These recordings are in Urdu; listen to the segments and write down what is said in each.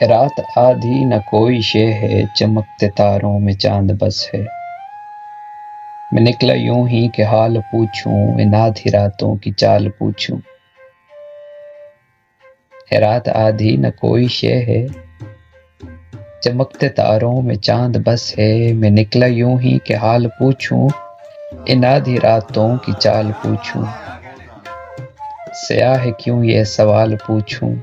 رات آدھی نہ کوئی شے ہے، چمکتے تاروں میں چاند بس ہے۔ میں نکلا یوں ہی کہ حال پوچھوں، ان آدھی راتوں کی چال پوچھوں۔ رات آدھی نہ کوئی شے ہے، چمکتے تاروں میں چاند بس ہے۔ میں نکلا یوں ہی کہ حال پوچھوں، ان آدھی راتوں کی چال پوچھوں۔ سیاہ ہے کیوں یہ سوال پوچھوں،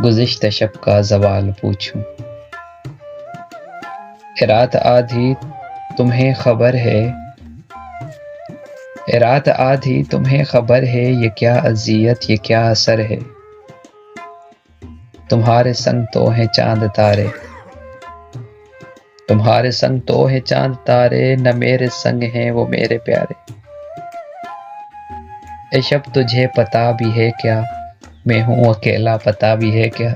گزشتہ شب کا زوال پوچھوں۔ رات آدھی تمہیں خبر ہے، رات آدھی تمہیں خبر ہے، یہ کیا اذیت یہ کیا اثر ہے۔ تمہارے سنگ تو ہیں چاند تارے، تمہارے سنگ تو ہیں چاند تارے، نہ میرے سنگ ہیں وہ میرے پیارے۔ اے شب تجھے پتا بھی ہے کیا، میں ہوں اکیلا پتا بھی ہے کیا۔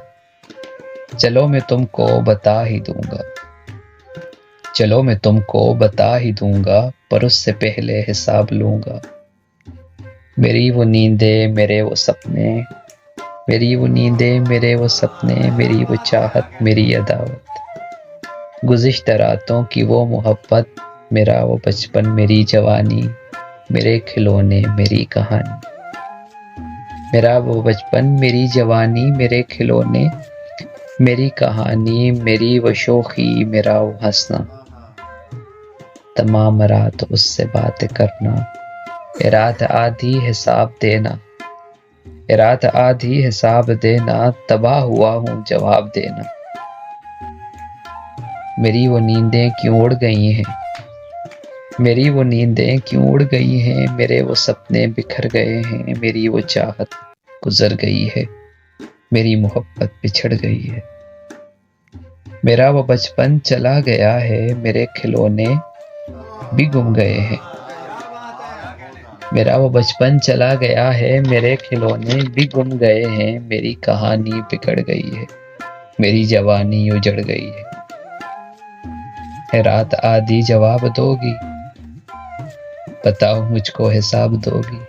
چلو میں تم کو بتا ہی دوں گا، چلو میں تم کو بتا ہی دوں گا، پر اس سے پہلے حساب لوں گا۔ میری وہ نیندیں میرے وہ سپنے، میری وہ نیندیں میرے وہ سپنے، میری وہ چاہت میری عداوت، گزشتہ راتوں کی وہ محبت، میرا وہ بچپن میری جوانی، میرے کھلونے میری کہانی۔ میرا وہ بچپن میری جوانی، میرے کھلونے میری کہانی، میری وہ شوخی میرا وہ ہنسنا، تمام رات اس سے باتیں کرنا۔ رات آدھی حساب دینا، رات آدھی حساب دینا، تباہ ہوا ہوں جواب دینا۔ میری وہ نیندیں کیوں اڑ گئی ہیں، میری وہ نیندیں کیوں اڑ گئی ہیں، میرے وہ سپنے بکھر گئے ہیں، میری وہ چاہت گزر گئی ہے، میری محبت بچھڑ گئی ہے۔ میرا وہ بچپن چلا گیا ہے، میرے کھلونے بھی گم گئے ہیں۔ میرا وہ بچپن چلا گیا ہے، میرے کھلونے بھی گم گئے ہیں، میری کہانی بگڑ گئی ہے، میری جوانی اجڑ گئی ہے۔ رات آدھی جواب دو گی، بتاؤ مجھ کو حساب دو گی،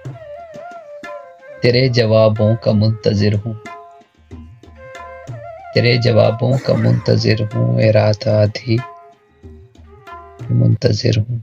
تیرے جوابوں کا منتظر ہوں، تیرے جوابوں کا منتظر ہوں۔ اے رات آدھی منتظر ہوں۔